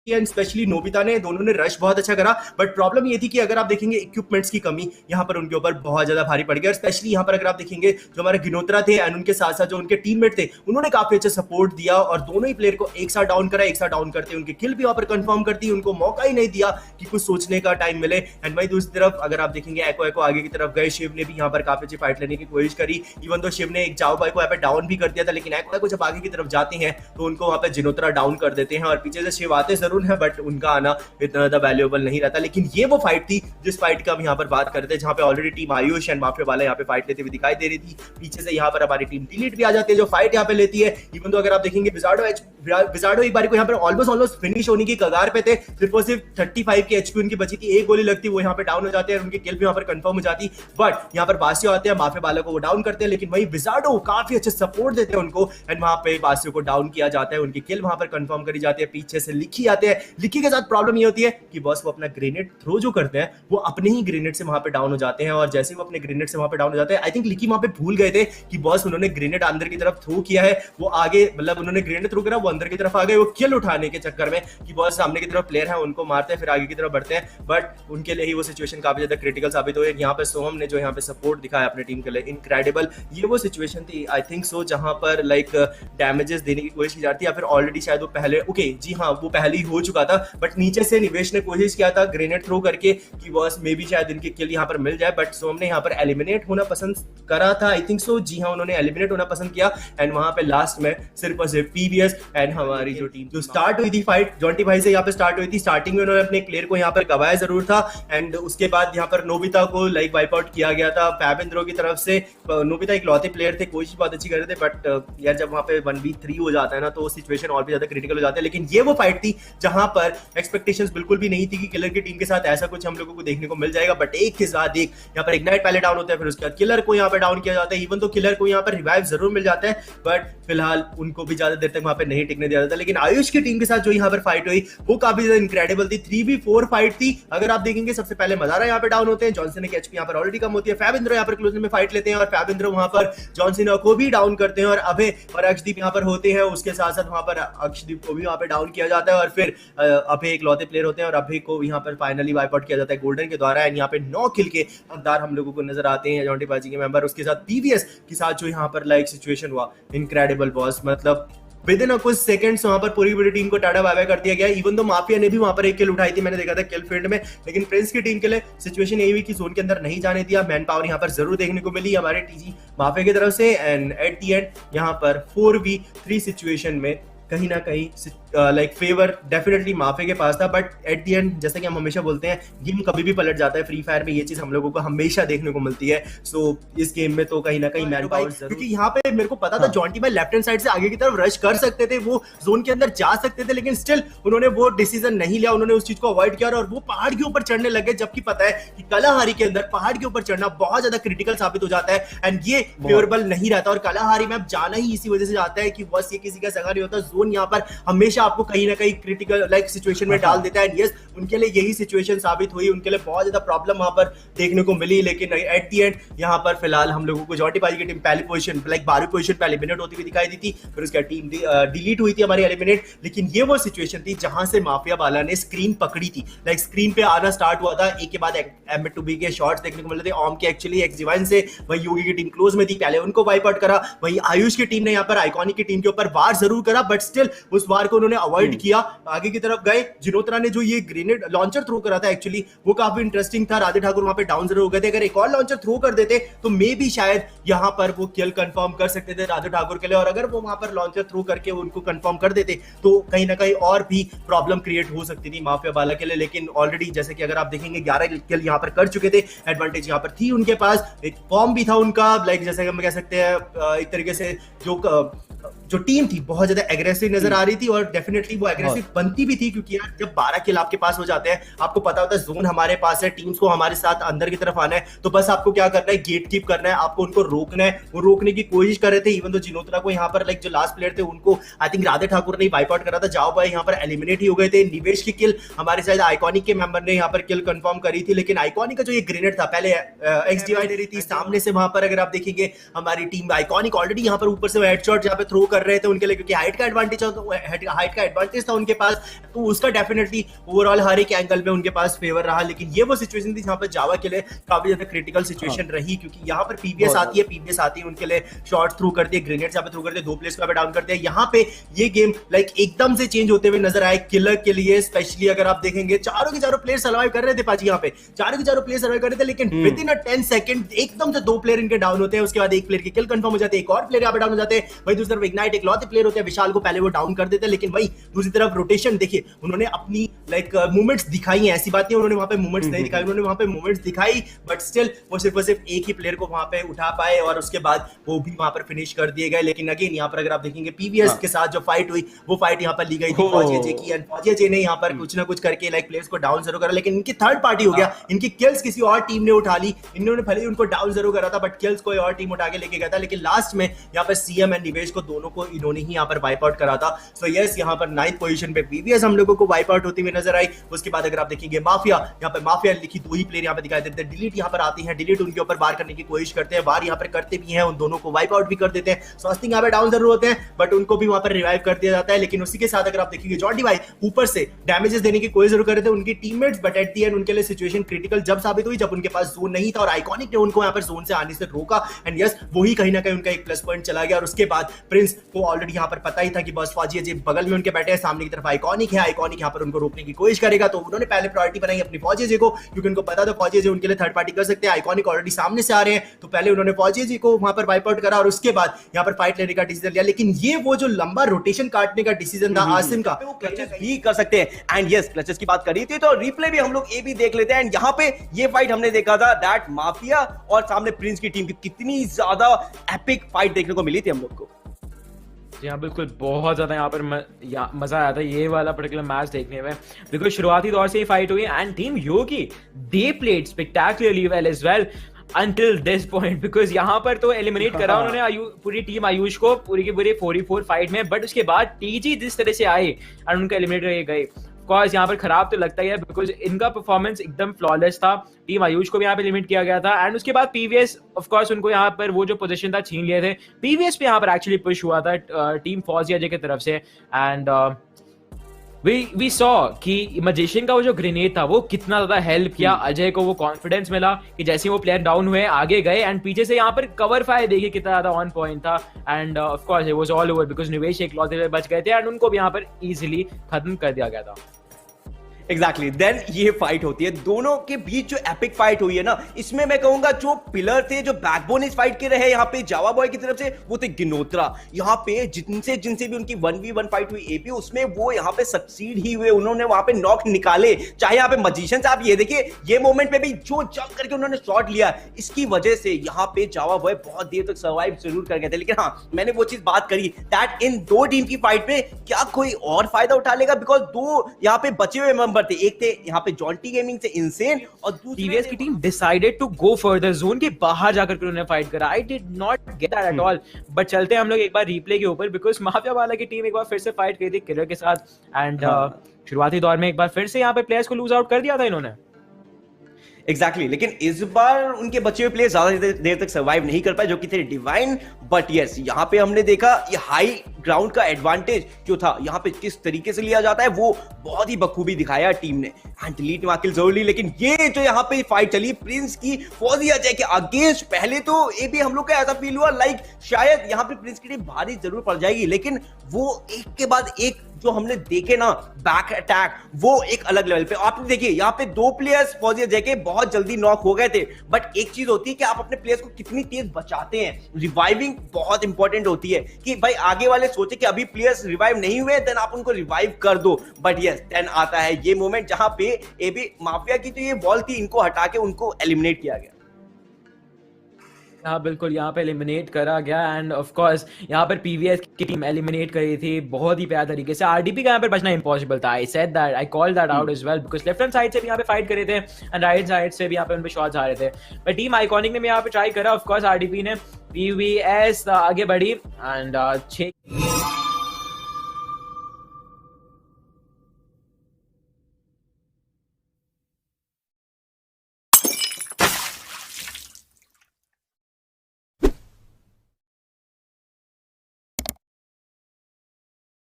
And specially Nobita ने, दोनों ने रश बहुत अच्छा करा। बट प्रॉब्लम ये थी कि अगर आप देखेंगे इक्विपमेंट्स की कमी यहाँ पर उनके ऊपर बहुत ज्यादा भारी पड़ गया। स्पेशली यहाँ पर अगर आप देखेंगे जो हमारे गिनोत्रा थे एंड उनके साथ साथ जो उनके टीममेट थे, उन्होंने काफी अच्छा सपोर्ट दिया और दोनों ही प्लेयर को एक साथ डाउन करा। एक साथ डाउन करते उनके किल भी यहाँ पर कंफर्म करती, उनको मौका ही नहीं दिया कि कुछ सोचने का टाइम मिले। एंड वही दूसरी तरफ अगर आप देखेंगे एको आगे की तरफ गए, शिव ने भी यहाँ पर काफी अच्छी फाइट लेने की कोशिश करी। इवन तो शिव ने एक जाओ भाई को यहाँ पे डाउन भी कर दिया था, लेकिन एको जब आगे की तरफ जाते हैं तो उनको वहाँ पे जिनोत्रा डाउन कर देते हैं और पीछे से शिव आते जरूर है बट उनका आना इतना ज्यादा वैल्यूएबल नहीं रहता। लेकिन ये वो फाइट थी जिस फाइट का हम यहाँ पर बात कर रहे थे, जहाँ पे already team Ayush and mafia वाला यहाँ पे फाइट लेते हुए दिखाई दे रही थी। पीछे से यहाँ पर हमारी टीम डिलीट भी आ जाती है जो फाइट यहाँ पे लेती है। इवन तो अगर आप देखेंगे विजार्डो एक बार को यहाँ पर ऑलमोस्ट फिनिश होने की कगार पे थे, सिर्फ और सिर्फ 35 की एचपी उनकी बची थी, एक गोली लगती वो यहाँ पे डाउन हो जाते हैं, उनकी किल भी यहाँ पर कंफर्म हो जाती। बट यहाँ पर बासियो आते हैं, माफिया वाला को वो डाउन करते हैं, लेकिन वही विजार्डो काफी अच्छे सपोर्ट देते हैं उनको एंड वहां पे बासियो को डाउन किया जाता है, उनकी किल वहां पर कंफर्म करी जाती है। पीछे से लिखी आते हैं, लिखी के साथ प्रॉब्लम ये होती है कि बॉस वो अपना ग्रेनेड थ्रो जो करते हैं वो अपने ही ग्रेनेड से वहां पे डाउन हो जाते हैं और जैसे वो अपने ग्रेनेड से वहां पे डाउन हो जाते हैं, आई थिंक लिखी वहां पे भूल गए थे कि बॉस उन्होंने ग्रेनेड अंदर की तरफ थ्रो किया है, वो आगे मतलब उन्होंने ग्रेनेड थ्रो करा, वो अंदर की तरफ आ गए, वो किल उठाने के चक्कर में कि बॉस सामने की तरफ प्लेयर है उनको मारते हैं फिर आगे की तरफ बढ़ते हैं। बट उनके लिए ही वो सिचुएशन काफी ज्यादा क्रिटिकल साबित हुई। यहाँ पे सोहम ने जो यहाँ पे सपोर्ट दिखाया अपने टीम के लिए, इनक्रेडिबल। ये वो सिचुएशन थी आई थिंक सो जहां पर लाइक डैमेजेस देने की कोशिश की जाती है या फिर ऑलरेडी शायद वो पहले जी हाँ वो पहले ही हो चुका था, बट नीचे से निवेश ने कोशिश किया था ग्रेनेड थ्रो करके कि बॉस मे भी शायद इनके किल यहाँ पर मिल जाए, बट सोहम ने यहाँ पर एलिमिनेट होना पसंद करा था आई थिंक सो। जी हाँ उन्होंने एलिमिनेट होना पसंद किया एंड वहां पे लास्ट में सिर्फ और सिर्फ पीवीएस एंड हमारी जो टीम जो स्टार्ट हुई थी फाइट जॉन्टी भाई से यहाँ पे स्टार्ट हुई थी। स्टार्टिंग में उन्होंने अपने प्लेयर को यहाँ पर गवाया जरूर था एंड उसके बाद यहाँ पर नोबिता को लाइक वाइप आउट किया गया था फैबिंद्रो की तरफ से। नोबिता एक लौते प्लेयर थे, कोशिश बहुत अच्छी कर रहे थे, बट यार जब वहां पे 1v3 हो जाता है ना तो सिचुएशन और भी ज्यादा क्रिटिकल हो जाता है। लेकिन ये वो फाइट थी जहां पर एक्सपेक्टेशंस बिल्कुल भी नहीं थी कि किलर की टीम के साथ ऐसा कुछ हम लोगों को देखने को मिल जाएगा, बट एक के साथ एक यहाँ पर इग्नाइट पहले डाउन होता है, फिर उसके बाद किलर को यहाँ पर डाउन किया जाता है। इवन तो किलर को यहाँ पर रिवाइव जरूर मिल जाता है बट फिलहाल उनको भी ज्यादा देर तक वहां पे नहीं टिकने दिया जाता। लेकिन आयुष की टीम के साथ जो यहाँ पर फाइट हुई वो काफी ज्यादा इनक्रेडिबल थी, 3v4 फाइट थी। अगर आप देखेंगे सबसे पहले मदारा यहाँ पे डाउन होते हैं, जॉनसन की एचपी यहाँ पर ऑलरेडी कम होती है, फैबिंद्रो यहाँ पर क्लोज में फाइट लेते हैं और फैबिंद्रो वहां पर जॉनसन को भी डाउन करते हैं और अभय और अक्षदीप यहाँ पर होते हैं। उसके साथ साथ वहां पर अक्षदीप को भी वहां पे डाउन किया जाता है और फिर अभय एक लौते प्लेयर होते हैं और अभय को यहाँ पर फाइनली वाइप आउट किया जाता है गोल्डन के द्वारा एंड यहाँ पे 9 किल के हकदार हम लोगों को नजर आते हैं जॉन्टी बाजी के मेंबर। उसके साथ पीवीएस के साथ जो यहाँ पर लाइक सिचुएशन हुआ इनक्रेडिबल बॉस, मतलब विद इन कुछ सेकंड्स वहां पर पूरी टीम को टाटा बाय बाय कर दिया गया। इवन तो माफिया ने भी वहां पर एक किल उठाई थी, मैंने देखा था किल फील्ड में, लेकिन प्रिंस की टीम के लिए सिचुएशन यही हुई कि जोन के अंदर नहीं जाने दिया। मैन पावर यहां पर जरूर देखने को मिली हमारे टीजी माफिया की तरफ से एंड एट दी एंड यहां पर 4v3 सिचुएशन में कहीं ना कहीं लाइक फेवर डेफिनेटली माफिया के पास था। बट एट दी एंड जैसे कि हम हमेशा बोलते हैं गेम कभी भी पलट जाता है, फ्री फायर में ये चीज हम लोगों को हमेशा देखने को मिलती है। सो इस गेम में तो कहीं ना कहीं मैन पावर क्योंकि यहाँ पे मेरे को पता था जॉन्टी भाई लेफ्ट हैंड साइड से आगे की तरफ रश कर सकते थे, वो जोन के अंदर जा सकते थे, लेकिन स्टिल उन्होंने वो डिसीजन नहीं लिया, उन्होंने उस चीज को अवॉइड किया और वो पहाड़ के ऊपर चढ़ने लगे, जबकि पता है कि कलाहारी के अंदर पहाड़ के ऊपर चढ़ना बहुत ज्यादा क्रिटिकल साबित हो जाता है एंड ये फेवरेबल नहीं रहता। और कलाहारी में अब जाना ही इसी वजह से जाता है कि बस ये किसी का सगा नहीं होता। जोन यहाँ पर हमेशा आपको कहीं ना कहीं क्रिटिकल लाइक सिचुएशन में डाल देता है। यस उनके लिए यही सिचुएशन साबित हुई, उनके लिए बहुत ज्यादा प्रॉब्लम वहां पर देखने को मिली, लेकिन एट दी एंड यहाँ पर फिलहाल हम लोगों को जॉन्टी बाजी की टीम पहली पोजीशन लाइक 12वीं पोजीशन पे एलिमिनेट होती हुई दिखाई दी थी, फिर उसका टीम डिलीट हुई थी हमारी एलिमिनेट। लेकिन ये वो सिचुएशन थी जहां से माफिया वाला ने स्क्रीन पकड़ी थी, लाइक स्क्रीन पे आना स्टार्ट हुआ था, एक के बाद M2B के शॉट्स देखने को मिल रहे थे। ओम के एक्चुअली एक्स डिवाइन से वही योगी की टीम क्लोज में थी, पहले उनको वाइप आउट करा, वही आयुष की टीम ने यहाँ पर आइकॉनिक की टीम के ऊपर वार जरूर करा, बट स्टिल उस वार को उन्होंने अवॉइड किया। आगे की तरफ गए, जिनोत्रा ने जो ये ग्रेनेड लॉन्चर थ्रो करा था एक्चुअली वो काफी इंटरेस्टिंग था। राधे ठाकुर वहां पे डाउन जरूर हो गए थे, अगर एक और लॉन्चर थ्रो कर देते तो मे बी शायद यहां पर वो किल कंफर्म कर सकते थे राधे ठाकुर के लिए, और अगर वो वहां पर लॉन्चर थ्रो करके उनको कंफर्म कर देते तो कहीं ना कहीं और भी प्रॉब्लम क्रिएट हो सकती थी माफिया वाला के लिए। लेकिन ऑलरेडी जैसे कि अगर आप देखेंगे 11 किल यहां पर कर चुके थे, एडवांटेज यहां पर थी उनके पास, एक फॉर्म भी था उनका, लाइक जैसे हम कह सकते हैं एक तरीके से जो टीम थी बहुत ज्यादा एग्रेसिव नजर आ रही थी और डेफिनेटली वो एग्रेसिव बनती भी थी, क्योंकि यार जब 12 किल आपके पास हो जाते हैं, आपको पता होता है जोन हमारे पास है, टीम्स को हमारे साथ अंदर की तरफ आना है, तो बस आपको क्या करना है, गेट कीप करना है, आपको उनको रोकना है। वो रोकने की कोशिश कर रहे थे, इवन तो जिनोत्रा को यहाँ पर लाइक जो लास्ट प्लेयर थे उनको आई थिंक राधे ठाकुर ने वाइप आउट करा था, जाओ भाई यहाँ पर एलिमिनेट ही हो गए थे। निवेश की किल हमारे शायद आइकॉनिक के मेंबर ने यहाँ पर किल कंफर्म करी थी, लेकिन आइकॉनिक का जो ये ग्रेनेड था पहले एक्स डिवाइड रही थी सामने से, वहां पर अगर आप देखेंगे हमारी टीम आइकॉनिक ऑलरेडी यहाँ पर ऊपर से हेडशॉट यहाँ पे थ्रो कर रहे थे उनके लिए, क्योंकि हाइट का एडवांटेज था उनके पास, तो उसका डेफिनेटली ओवरऑल हर एक एंगल में उनके पास फेवर रहा। लेकिन ये वो सिचुएशन थी जहां पर जावा के लिए काफी ज्यादा क्रिटिकल सिचुएशन रही, क्योंकि यहाँ पर पीबीएस आती है उनके लिए, शॉट थ्रू करती है, ग्रेनेड्स यहाँ पे थ्रू करते हैं, 2 प्लेयर्स को डाउन करते हैं। यहाँ पे ये गेम लाइक एकदम से चेंज होते हुए नजर आए किलर के लिए, स्पेशली अगर आप देखेंगे चारों के चारों प्लेयर सर्वाइव कर रहे थे पाजी, यहाँ पे चारों के चारों प्लेयर सर्वाइव कर रहे थे, लेकिन विद इन 10 सेकंड एकदम से 2 प्लेयर इनके डाउन होते हैं, उसके बाद एक प्लेयर की किल कंफर्म हो जाती है, एक और प्लेयर यहाँ पे डाउन हो जाते हैं। वही दूसरी तरफ इग्नाइट एक लौते प्लेयर होते हैं, विशाल को पहले वो डाउन कर देते हैं, लेकिन वही दूसरी तरफ रोटेशन देखिए, उन्होंने अपनी लाइक मूवमेंट्स दिखाई हैं, ऐसी बात नहीं उन्होंने वहां पे मूवमेंट्स नहीं दिखाई, उन्होंने वहां पे मूवमेंट्स दिखाई, बट स्टिल वो सिर्फ एक ही प्लेयर को वहां पे उठा पाए और उसके बाद वो भी वहां पर फिनिश कर दिए गए। लेकिन अगेन यहाँ पर अगर आप देखेंगे पीवीएस के साथ जो फाइट हुई, वो फाइट यहाँ पर ली गई थी फौजिया की, एंड फौजिया ने यहाँ पर कुछ ना कुछ करके लाइक प्लेयर्स को डाउन जरूर करा, लेकिन इनकी थर्ड पार्टी हो गया, इनकी किल्स किसी और टीम ने उठा ली, इन्होंने भले ही उनको डाउन जरूर करा था, बट किल्स कोई और टीम उठा के लेके गया था, लेकिन लास्ट में यहाँ पर सीएम एंड निवेश को दोनों को इन्होंने ही यहाँ पर वाइप आउट करा था। सो यस, यहाँ पर 9th पोजीशन पे पीवीएस हम लोगों को वाइप आउट होती हुई नजर आई। उसके बाद अगर आप देखेंगे माफिया, यहाँ पर माफिया लिखी 2 ही प्लेयर यहाँ पे दिखाई देते हैं, डिलीट यहाँ पर आती है, डिलीट उनके ऊपर वार करने की कोशिश करते हैं, वार यहाँ पर करते भी हैं, उन दोनों को वाइप आउट भी कर देते हैं। स्वास्तिक यहाँ पे डाउन जरूर होते हैं, बट उनको भी वहां पर रिवाइव कर दिया जाता है। लेकिन उसी के साथ अगर आप देखेंगे जॉन डीवाई ऊपर से डैमेजेस देने की कोशिश जरूर कर रहे थे उनकी teammates, but at the end उनके लिए सिचुएशन क्रिटिकल जब साबित हुई जब उनके पास जोन नहीं था और आइकॉनिक ने उनको यहाँ पर जोन से आने से रोका, एंड यस वही कहीं ना कहीं उनका एक प्लस पॉइंट चला गया। और उसके बाद प्रिंस को ऑलरेडी यहाँ पर पता ही था कि बस फौजी जी बगल में उनके बैठे हैं, सामने की तरफ आइकॉनिक है, आइकॉनिक यहाँ पर उनको रोकने की कोशिश करेगा, तो उन्होंने पहले प्रायोरिटी बनाई अपनी फौजी जी को, क्योंकि उनको पता था फौजी जी उनके लिए थर्ड पार्टी कर सकते हैं, आइकॉनिक ऑलरेडी सामने से आ रहे हैं, तो पहले उन्होंने फौजी जी को वहां पर वाइप आउट करा और उसके बाद यहाँ पर फाइट लेने का डिसीजन लिया। लेकिन ये वो जो लंबा रोटेशन काटने का डिसीजन था आसिम का, वो क्लचेस भी कर सकते हैं। एंड यस, क्लचेस की बात करी थी तो रिप्ले भी हम लोग ये भी देख लेते हैं। एंड यहाँ पे ये फाइट हमने देखा था दैट माफिया और सामने प्रिंस की टीम की कितनी ज्यादा एपिक फाइट देखने को मिली थी हम लोग को। जी हाँ बिल्कुल, बहुत ज़्यादा यहाँ पर मज़ा आया था ये वाला पर्टिकुलर मैच देखने में, बिल्कुल शुरुआती दौर से ही फाइट हुई and team Yogi they played spectacularly well as well until this point, because यहाँ पर तो एलिमिनेट करा उन्होंने पूरी टीम आयुष को पूरी की पूरी 4v4 फाइट में, बट उसके बाद टीजी जिस तरह से आए और उनका एलिमिनेट करके गए, ऑफकोर्स यहाँ पर खराब तो लगता ही है बिकॉज इनका परफॉर्मेंस एकदम फ्लॉलेस था। टीम आयुष को भी यहाँ पे लिमिट किया गया था एंड उसके बाद पीवीएस ऑफकोर्स उनको यहाँ पर वो जो पोजीशन था छीन लिए थे। पीवीएस पे यहाँ पर एक्चुअली पुश हुआ था टीम फौजिया की तरफ से एंड we saw कि मजिशियन का वो जो ग्रेनेड था वो कितना ज्यादा हेल्प किया अजय को, वो कॉन्फिडेंस मिला कि जैसे वो प्लेयर डाउन हुए आगे गए एंड पीछे से यहाँ पर कवर फायर देखिए कितना ज्यादा ऑन पॉइंट था end of course it was all over because निवेश एक लौते हुए बच गए थे एंड उनको भी यहाँ पर इजीली खत्म कर दिया गया था। एग्जैक्टली देन ये फाइट होती है दोनों के बीच जो एपिक फाइट हुई है ना, इसमें मैं कहूंगा जो पिलर थे जो बैकबोन इस फाइट के रहे यहाँ पे जावा बॉय की तरफ से वो थे गिनोत्रा। यहाँ पे जिनसे भी उनकी 1v1 फाइट हुई एपी उसमें वो यहाँ पे सक्सीड ही हुए, उन्होंने वहां पे नॉक निकाले। चाहे यहाँ पे मजिशियन आप ये देखिए ये मोमेंट पे भी जो जंप करके उन्होंने शॉट लिया, इसकी वजह से यहाँ पे जावा बॉय बहुत देर तक सर्वाइव जरूर कर गए थे। लेकिन हाँ मैंने वो चीज बात करी दैट इन दो टीम की फाइट में क्या कोई और फायदा उठा लेगा, बिकॉज दो यहाँ पे बचे हुए मेंबर थे, एक थे यहाँ पे जॉन्टी गेमिंग से इनसेन और टीवीएस की team decided to go further, zone के बाहर जाकर उन्होंने फाइट करा। I did not get that at all, but चलते हैं हम लोग एक बार रिप्ले के ऊपर बिकॉज माफिया वाला की टीम एक बार फिर से फाइट करी थी किलर के साथ एंड शुरुआती दौर में एक बार फिर से यहाँ पे प्लेयर्स को लूज आउट कर दिया था इन्होंने। एग्जैक्टली लेकिन इस बार उनके बचे हुए प्लेयर ज्यादा देर तक सर्वाइव नहीं कर पाए जो कि थे डिवाइन। बट यस यहाँ पे हमने देखा ये हाई ग्राउंड का एडवांटेज जो था यहाँ पे किस तरीके से लिया जाता है वो बहुत ही बखूबी दिखाया टीम ने। डिलीट माकिल जरूर ली, लेकिन ये जो यहाँ पे फाइट चली प्रिंस की फौजी अजय के अगेंस्ट, पहले तो ये भी हम लोग का ऐसा फील हुआ लाइक शायद यहाँ पे प्रिंस की टीम भारी जरूर पड़ जाएगी, लेकिन वो एक के बाद एक जो हमने देखे ना बैक अटैक वो एक अलग लेवल पे। आपने देखिए यहाँ पे दो प्लेयर्स फौजी अजय के बहुत जल्दी नॉक हो गए थे, बट एक चीज होती है कि आप अपने प्लेयर्स को कितनी तेज बचाते हैं, रिवाइविंग बहुत इंपॉर्टेंट होती है कि भाई आगे वाले सोचे कि अभी प्लेयर्स रिवाइव नहीं हुए देन आप उनको रिवाइव कर दो। बट यस देन आता है ये मोमेंट जहां पे एबी माफिया की जो ये बॉल थी इनको हटा के उनको एलिमिनेट किया गया। हाँ बिल्कुल यहाँ पे एलिमिनेट करा गया एंड ऑफ कोर्स यहाँ पर पीवीएस की टीम एलिमिनेट करी थी बहुत ही प्यारे तरीके से। आरडीपी का यहाँ पर बचना इम्पॉसिबल था। I said that, I call that out as well because left hand side से भी यहाँ पे फाइट करे थे एंड राइट साइड से भी यहाँ पे उन पे शॉट्स आ रहे थे, बट टीम आइकॉनिक ने भी यहाँ पे ट्राई करा। ऑफ कोर्स आरडीपी ने पीवीएस आगे बढ़ी एंड